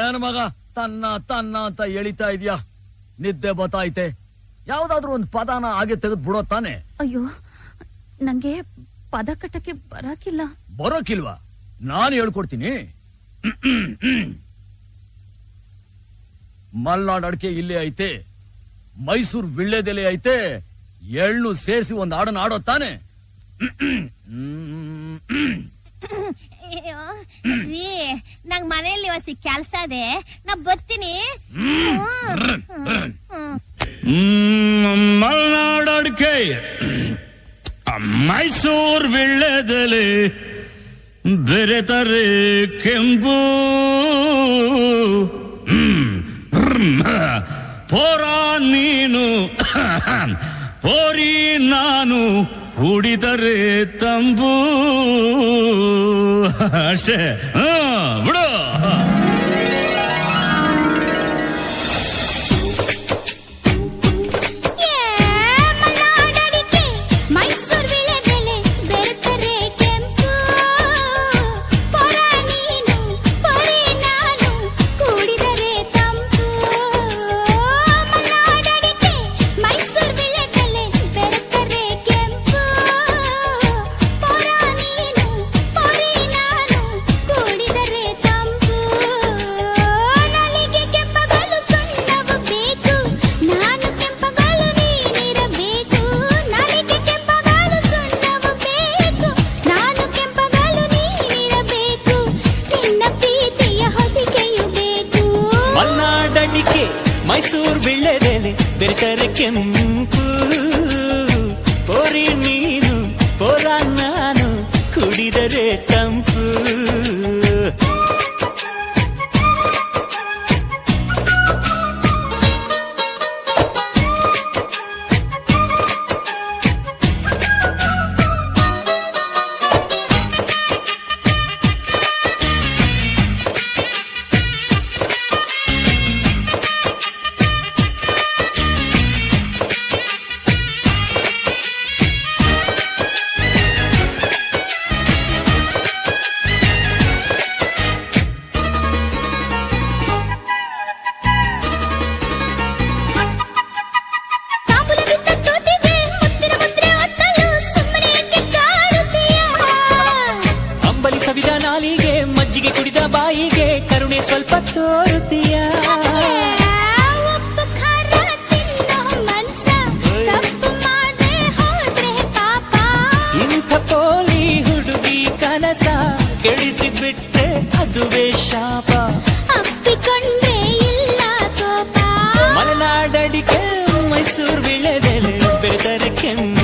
ಏನ್ ಮಗ ತನ್ನ ತನ್ನ ಅಂತ ಎಳಿತಾ ಇದೀಯಾ? ನಿದ್ದೆ ಬತ್ತಾಯ್ತೆ. ಯಾವ್ದಾದ್ರು ಒಂದು ಪದನ ಹಾಗೆ ತೆಗೆದು ಬಿಡೋ ತಾನೆ. ಅಯ್ಯೋ, ನಂಗೆ ಪದ ಕಟ್ಟಕ್ಕೆ ಬರೋಕಿಲ್ವಾ? ನಾನು ಹೇಳ್ಕೊಡ್ತೀನಿ. ಮಲ್ನಾಡ್ ಅಡಿಕೆ ಇಲ್ಲೇ ಐತೆ, ಮೈಸೂರು ವಿಳ್ಳೆದೆಲೆ ಐತೆ, ಎಳ್ಳು ಸೇರಿಸಿ ಒಂದ್ ಹಾಡನ್ನ ಆಡೋ ತಾನೆ. ನಂಗ್ ಮನೆಯಲ್ಲಿ ಹೊಸಿ ಕೆಲ್ಸ ಇದೆ, ನಾ ಬರ್ತೀನಿ. ಮಲ್ನಾಡ್ ಅಡಿಕೆ, ಮೈಸೂರು ವಿಳ್ಳೆದೆಲೆ, ಬೆರೆತರೆ ಕೆಂಪು, ಪೋರ ನೀನು ಪೋರಿ ನಾನು, ಕುಡಿದರೆ ತಂಬು. ಅಷ್ಟೇ, ಬಿಡು. ಮೈಸೂರು ವಿಳ್ಳೆದೆಲೆ ಬೆರೆತರೆ ಕೆಂಪು, ಪೋರಿ ನೀನು ಪೋರ ನಾನು, ಕುಡಿದರೆ ತಂಪು. ನಾಲಿಗೆ ಮಜ್ಜಿಗೆ ಕುಡಿದ ಬಾಯಿಗೆ ಕರುಣೆ ಸ್ವಲ್ಪ ತೋರುತ್ತೀಯ. ಇಂಥ ಪೋಲಿ ಹುಡುಗಿ ಕನಸ ಕೆಡಿಸಿ ಬಿಟ್ಟೆ ಅದುವೇ ಶಾಪ. ಅಪ್ಪಿಕೊಂಡ್ರೆ ಇಲ್ಲ ಕೋಪ. ಮಲೆನಾಡಡಿಕೆ ಮೈಸೂರು ವಿಳ್ಳೆದೆಲೆ ಬೆರೆತರೆ ಕೆಂಪು.